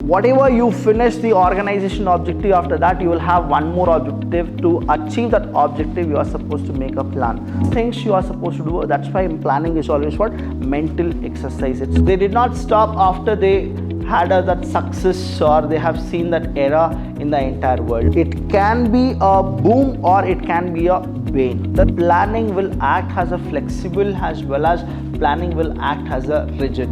whatever you finish the organization objective, after that you will have one more objective. To achieve that objective, you are supposed to make a plan. Things you are supposed to do. That's why planning is always what? Mental exercise. They did not stop after they had that success or they have seen that era in the entire world. It can be a boom or it can be a bane. The planning will act as a flexible as well as planning will act as a rigid.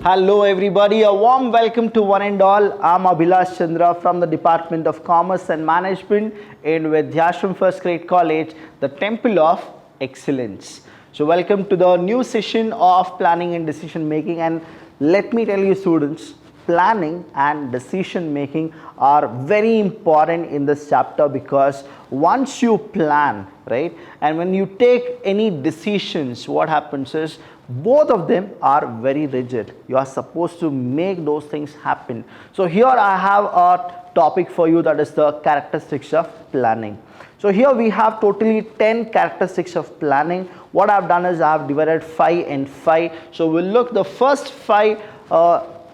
Hello everybody, a warm welcome to one and all. I'm Abhilash Chandra from the Department of Commerce and Management in Vidhyaashram First Grade College, the Temple of Excellence. So welcome to the new session of planning and decision making, and let me tell you students, planning and decision making are very important in this chapter, because once you plan, right, and when you take any decisions, what happens is both of them are very rigid. You are supposed to make those things happen. So here I have a topic for you, that is the characteristics of planning. So here we have totally 10 characteristics of planning. What I've done is I have divided 5 and 5. So we'll look the first 5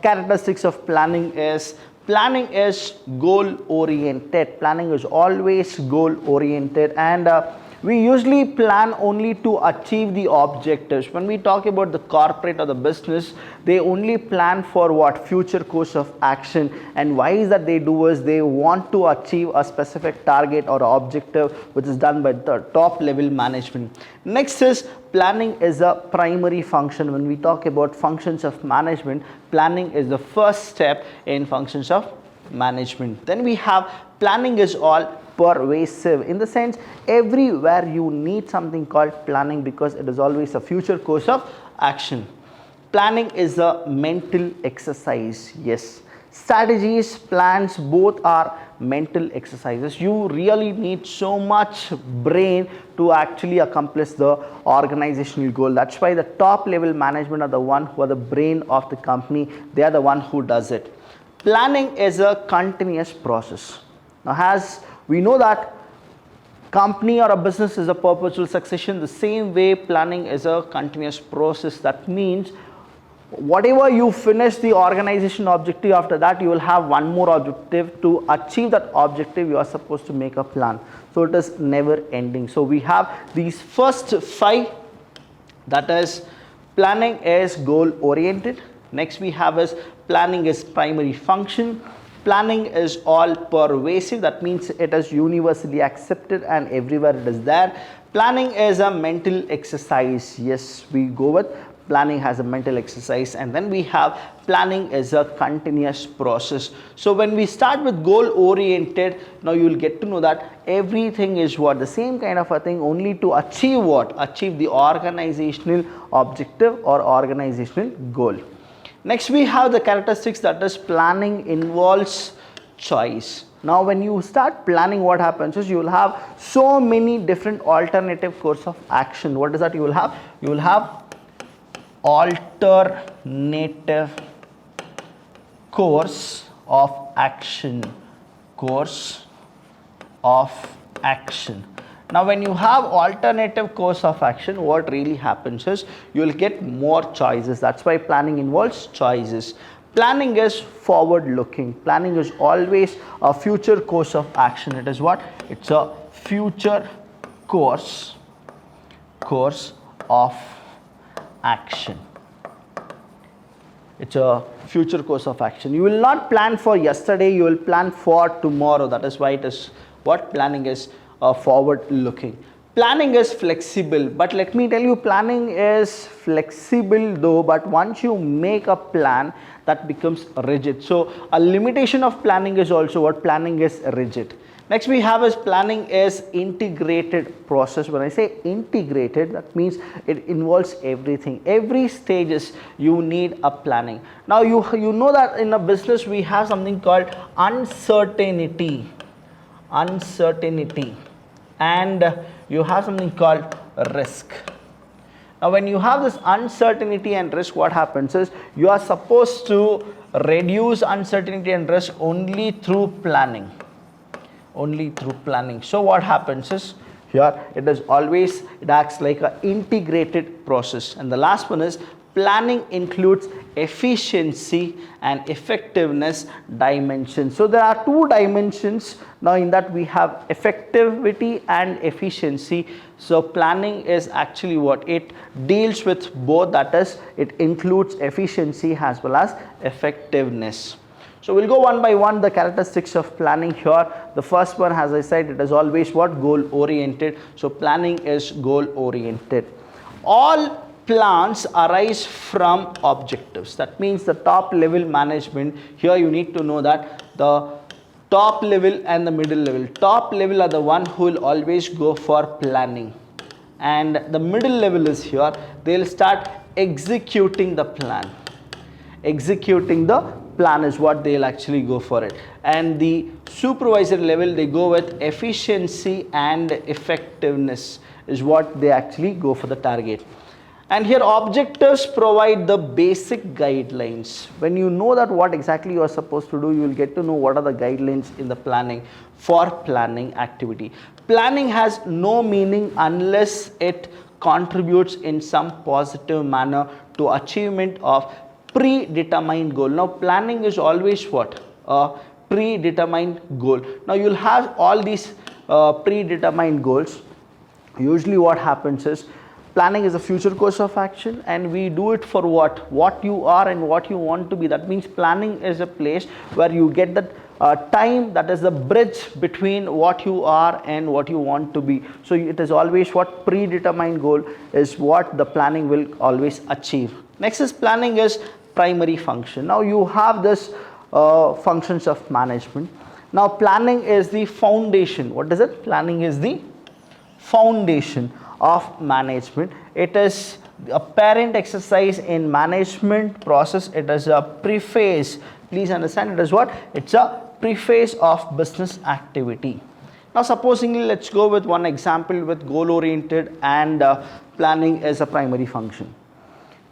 characteristics of planning is goal oriented. Planning is always goal oriented, and we usually plan only to achieve the objectives. When we talk about the corporate or the business, they only plan for what? Future course of action. And why is that they do is they want to achieve a specific target or objective which is done by the top level management. Next is planning is a primary function. When we talk about functions of management, planning is the first step in functions of management. Then we have planning is all pervasive, in the sense everywhere you need something called planning, because it is always a future course of action. Planning is a mental exercise. Yes, strategies, plans, both are mental exercises. You really need so much brain to actually accomplish the organizational goal. That's why the top level management are the one who are the brain of the company. They are the one who does it. Planning is a continuous process. Now, as we know that company or a business is a perpetual succession, the same way planning is a continuous process. That means whatever you finish the organization objective, after that you will have one more objective. To achieve that objective, you are supposed to make a plan. So it is never ending. So we have these first 5, that is planning is goal oriented. Next we have is planning is primary function. Planning is all pervasive. That means it is universally accepted and everywhere it is there. Planning is a mental exercise. Yes, we go with planning has a mental exercise. And then we have planning is a continuous process. So when we start with goal oriented, now you will get to know that everything is what? The same kind of a thing, only to achieve what? Achieve the organizational objective or organizational goal. Next we have the characteristics, that is planning involves choice. Now when you start planning, what happens is you will have so many different alternative course of action. What is that you will have? You will have alternative course of action. Course of action. Now when you have alternative course of action, what really happens is you will get more choices. That's why planning involves choices. Planning is forward looking. Planning is always a future course of action. It is what? It's a future course of action. It's a future course of action. You will not plan for yesterday, you will plan for tomorrow. That is why it is what planning is. Forward looking. Planning is flexible, but let me tell you, planning is flexible though, but once you make a plan, that becomes rigid. So a limitation of planning is also what? Planning is rigid. Next we have is planning is integrated process. When I say integrated, that means it involves everything. Every stages you need a planning. Now you know that in a business we have something called uncertainty, and you have something called risk. Now when you have this uncertainty and risk, what happens is you are supposed to reduce uncertainty and risk only through planning. So what happens is Here it is always, it acts like an integrated process. And the last one is planning includes efficiency and effectiveness dimensions. So there are two dimensions. Now in that we have effectivity and efficiency. So planning is actually what? It deals with both, that is it includes efficiency as well as effectiveness. So we'll go one by one the characteristics of planning here. The first one, as I said, it is always what? Goal oriented. So planning is goal oriented. All plans arise from objectives. That means the top level management, here you need to know that the top level and the middle level. Top level are the one who will always go for planning, and the middle level is here, they will start executing the plan. Executing the plan is what they'll actually go for it, and the supervisor level, they go with efficiency and effectiveness is what they actually go for the target. And here objectives provide the basic guidelines. When you know that what exactly you are supposed to do, you will get to know what are the guidelines in the planning for planning activity. Planning has no meaning unless it contributes in some positive manner to achievement of predetermined goal. Now planning is always what? A predetermined goal. Now you'll have all these predetermined goals. Usually what happens is, planning is a future course of action, and we do it for what? What you are and what you want to be. That means planning is a place where you get that time, that is the bridge between what you are and what you want to be. So it is always what? Predetermined goal is what the planning will always achieve. Next is planning is primary function. Now you have this functions of management. Now planning is the foundation. What is it? Planning is the foundation of management. It is a parent exercise in management process. It is a preface. Please understand, it is what? It's a preface of business activity. Now supposingly, let's go with one example with goal oriented and planning as a primary function.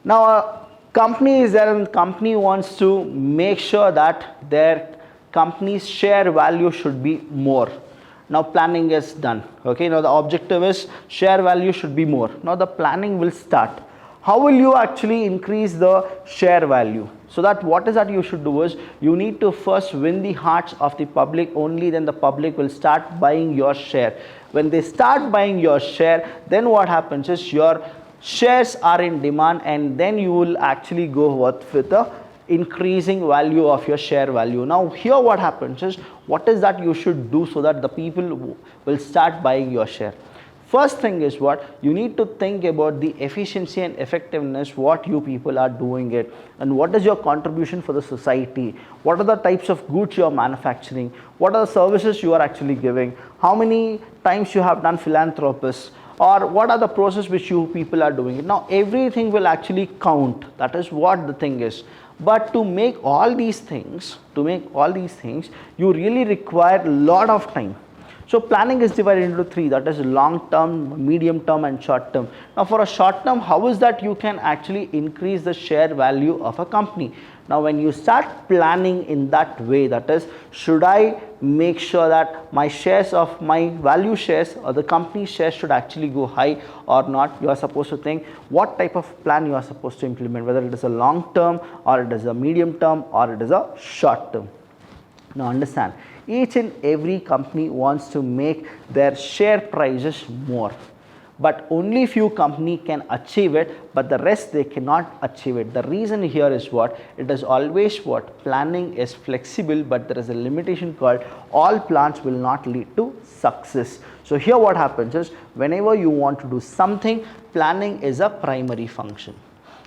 Now a company is there, and the company wants to make sure that their company's share value should be more. Now planning is done. Okay, now the objective is share value should be more. Now the planning will start. How will you actually increase the share value? So that what is that you should do is, you need to first win the hearts of the public. Only then the public will start buying your share. When they start buying your share, then what happens is your shares are in demand, and then you will actually go with the increasing value of your share value. Now here what happens is, what is that you should do so that the people will start buying your share? First thing is what? You need to think about the efficiency and effectiveness, what you people are doing it, and what is your contribution for the society, what are the types of goods you are manufacturing, what are the services you are actually giving, how many times you have done philanthropists, or what are the process which you people are doing it. Now everything will actually count. That is what the thing is. But to make all these things, you really require a lot of time. So planning is divided into three, that is long term, medium term and short term. Now for a short term, how is that you can actually increase the share value of a company? Now when you start planning in that way, that is, should I make sure that my shares of my value shares or the company shares should actually go high or not? You are supposed to think what type of plan you are supposed to implement, whether it is a long term or it is a medium term or it is a short term. Now understand, each and every company wants to make their share prices more, but only few company can achieve it, but the rest they cannot achieve it. The reason here is what? It is always what? Planning is flexible, but there is a limitation called all plans will not lead to success. So here what happens is, whenever you want to do something, planning is a primary function.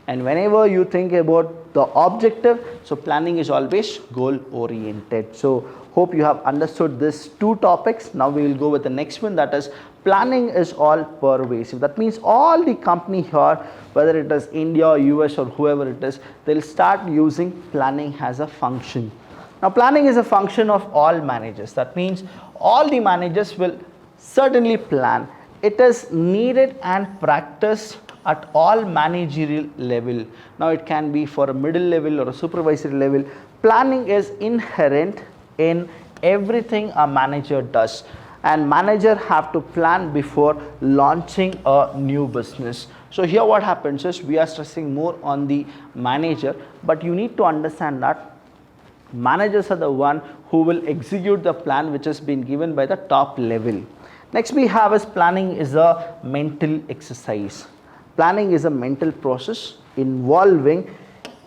And whenever you think about the objective, so planning is always goal oriented. So hope you have understood these two topics. Now we will go with the next one, that is planning is all pervasive. That means all the company here, whether it is India or US or whoever it is, they'll start using planning as a function. Now planning is a function of all managers. That means all the managers will certainly plan. It is needed and practiced at all managerial level. Now it can be for a middle level or a supervisory level. Planning is inherent in everything a manager does. and manager have to plan before launching a new business. So here what happens is we are stressing more on the manager, but you need to understand that managers are the one who will execute the plan which has been given by the top level. Next we have is planning is a mental exercise. Planning is a mental process involving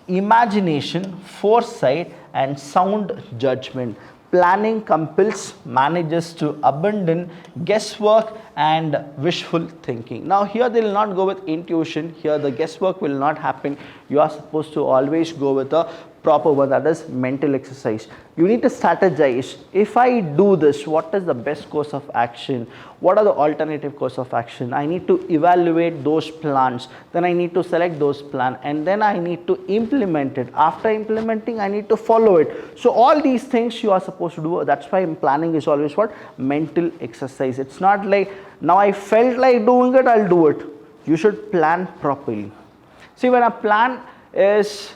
imagination, foresight and sound judgment. Planning compels managers to abandon guesswork and wishful thinking. Now here they will not go with intuition, here the guesswork will not happen. You are supposed to always go with a proper one, that is mental exercise. You need to strategize. If I do this, what is the best course of action? What are the alternative course of action? I need to evaluate those plans. Then I need to select those plans and then I need to implement it. After implementing, I need to follow it. So all these things you are supposed to do. That's why planning is always what? Mental exercise. It's not like now I felt like doing it, I'll do it. You should plan properly. See, when a plan is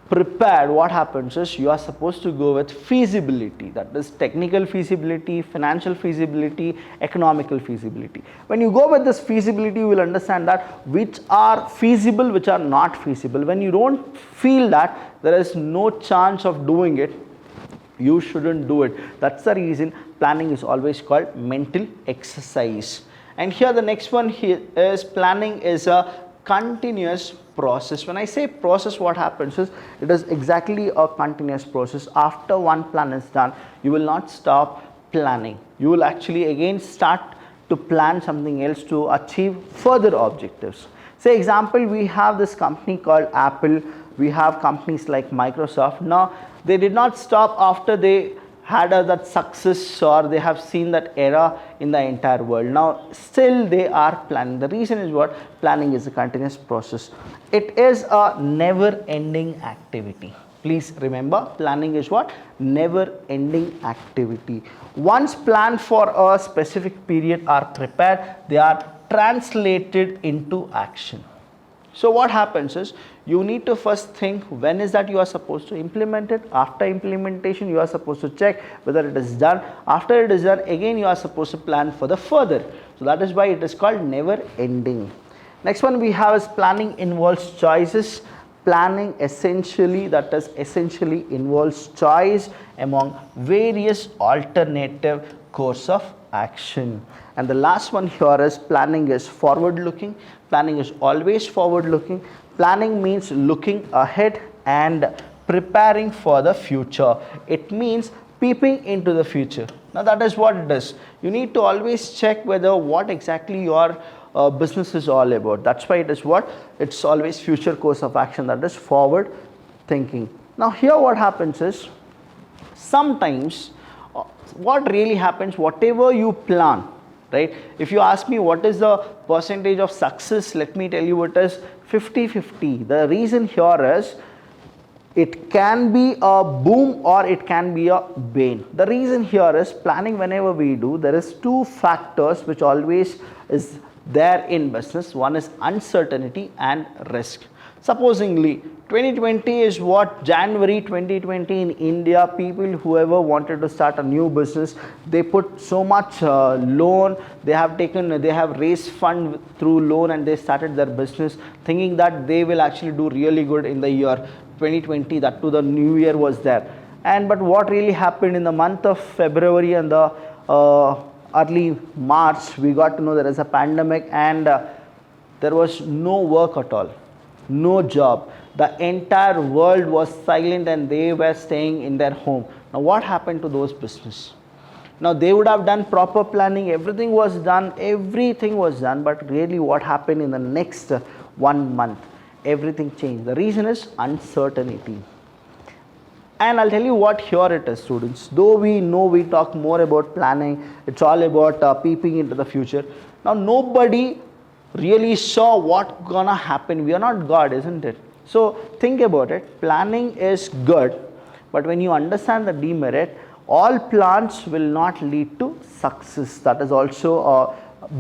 prepared, what happens is you are supposed to go with feasibility, that is technical feasibility, financial feasibility, economical feasibility. When you go with this feasibility, you will understand that which are feasible, which are not feasible. When you don't feel that there is no chance of doing it, you shouldn't do it. That's the reason planning is always called mental exercise. And here the next one here is planning is a continuous process. When I say process, what happens is it is exactly a continuous process. After one plan is done, you will not stop planning. You will actually again start to plan something else to achieve further objectives. Say example, we have this company called Apple, we have companies like Microsoft. Now they did not stop after they had that success or they have seen that era in the entire world. Now still they are planning. The reason is what? Planning is a continuous process. It is a never ending activity. Please remember, planning is what? Never ending activity. Once planned for a specific period are prepared, they are translated into action. So what happens is you need to first think when is that you are supposed to implement it. After implementation, you are supposed to check whether it is done. After it is done, again you are supposed to plan for the further. So that is why it is called never ending. Next one we have is planning involves choices. Planning essentially, that is essentially involves choice among various alternative course of action. And the last one here is planning is forward looking. Planning is always forward looking. Planning means looking ahead and preparing for the future. It means peeping into the future. Now that is what it is. You need to always check whether what exactly your business is all about. That's why it is what? It's always future course of action, that is forward thinking. Now here what happens is sometimes what really happens, whatever you plan, right? If you ask me what is the percentage of success, let me tell you it is 50-50. The reason here is it can be a boom or it can be a bane. The reason here is planning whenever we do, there is two factors which always is there in business. One is uncertainty and risk. Supposingly 2020 is what? January 2020 in India, people whoever wanted to start a new business, they put so much loan, they have raised fund through loan and they started their business thinking that they will actually do really good in the year 2020, that too the new year was there. And but what really happened in the month of February and the early March, we got to know there is a pandemic and there was no work at all, no job. The entire world was silent and they were staying in their home. Now what happened to those business? Now they would have done proper planning, everything was done, but really what happened in the next 1 month? Everything changed. The reason is uncertainty. And I'll tell you what here it is, students. Though we know we talk more about planning, it's all about peeping into the future. Now nobody really saw what gonna happen. We are not God, isn't it? So think about it. Planning is good, but when you understand the demerit, all plans will not lead to success. That is also a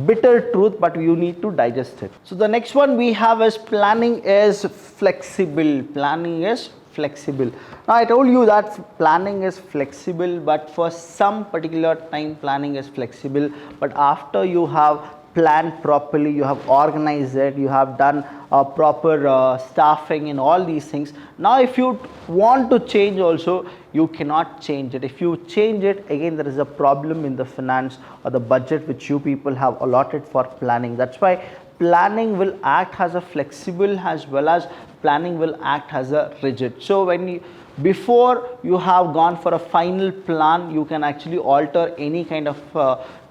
bitter truth, but you need to digest it. So the next one we have is planning is flexible. Planning is flexible. Now I told you that planning is flexible, but for some particular time planning is flexible, but after you have planned properly, you have organized it, you have done proper staffing and all these things. Now if you want to change also, you cannot change it. If you change it, again there is a problem in the finance or the budget which you people have allotted for planning. That's why planning will act as a flexible as well as planning will act as a rigid. So when you, before you have gone for a final plan, you can actually alter any kind of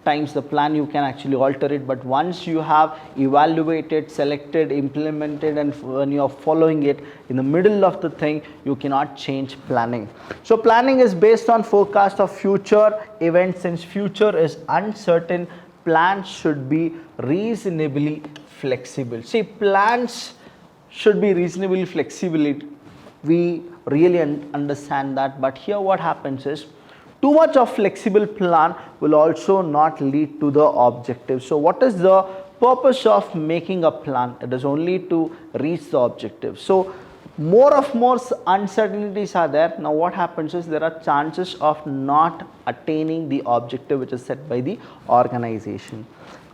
times the plan, you can actually alter it, but once you have evaluated, selected, implemented, and when you are following it in the middle of the thing, you cannot change planning. So planning is based on forecast of future events. Since future is uncertain, plans should be reasonably flexible. See, plans should be reasonably flexible. We really understand that, but here what happens is, too much of flexible plan will also not lead to the objective. So what is the purpose of making a plan? It is only to reach the objective. So more uncertainties are there. Now what happens is, there are chances of not attaining the objective which is set by the organization.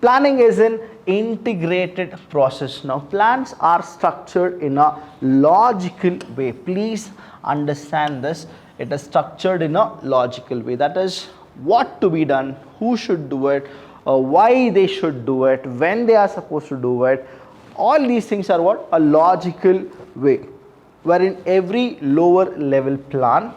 Planning is an integrated process. Now plans are structured in a logical way. Please understand this. It is structured in a logical way. That is, what to be done, who should do it, why they should do it, when they are supposed to do it. All these things are what? A logical way, wherein every lower level plan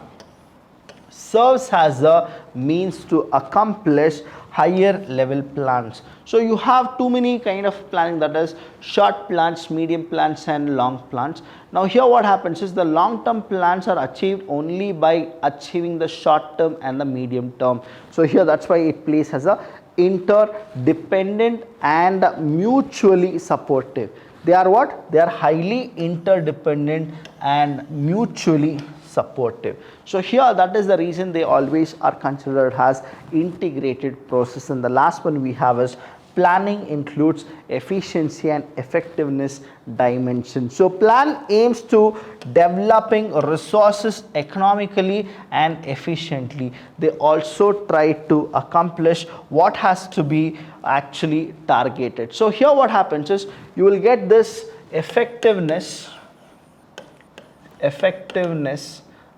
serves as a means to accomplish higher level plans. So you have too many kind of planning, that is short plans, medium plans, and long plans. Now here what happens is, the long term plans are achieved only by achieving the short term and the medium term. So here that's why it plays as a interdependent and mutually supportive. They are what? They are highly interdependent and mutually supportive. So here that is the reason they always are considered as integrated process. And the last one we have is, planning includes efficiency and effectiveness dimension. So plan aims to developing resources economically and efficiently. They also try to accomplish what has to be actually targeted. So here what happens is, you will get this effectiveness,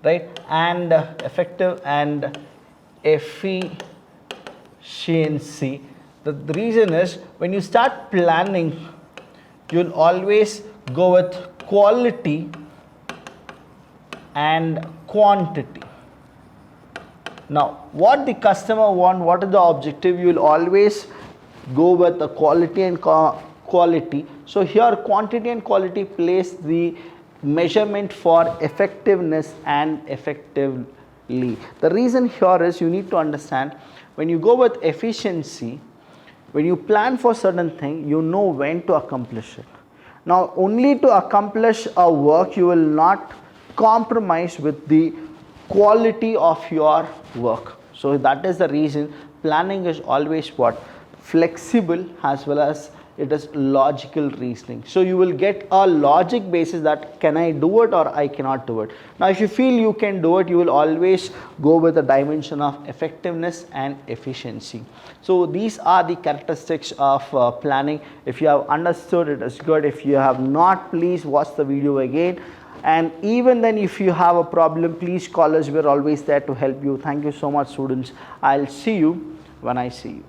right, and effective and efficiency. The reason is, when you start planning, you'll always go with quality and quantity. Now what the customer want, what is the objective, you will always go with the quality and quality. So here quantity and quality plays the measurement for effectiveness and effectively. The reason here is, you need to understand, when you go with efficiency, when you plan for certain thing, you know when to accomplish it. Now only to accomplish a work, you will not compromise with the quality of your work. So that is the reason planning is always what? Flexible as well as it is logical reasoning. So you will get a logic basis that can I do it or I cannot do it. Now if you feel you can do it, you will always go with the dimension of effectiveness and efficiency. So these are the characteristics of planning. If you have understood, it is good. If you have not, please watch the video again. And even then, if you have a problem, please call us. We're always there to help you. Thank you so much, students. I'll see you when I see you.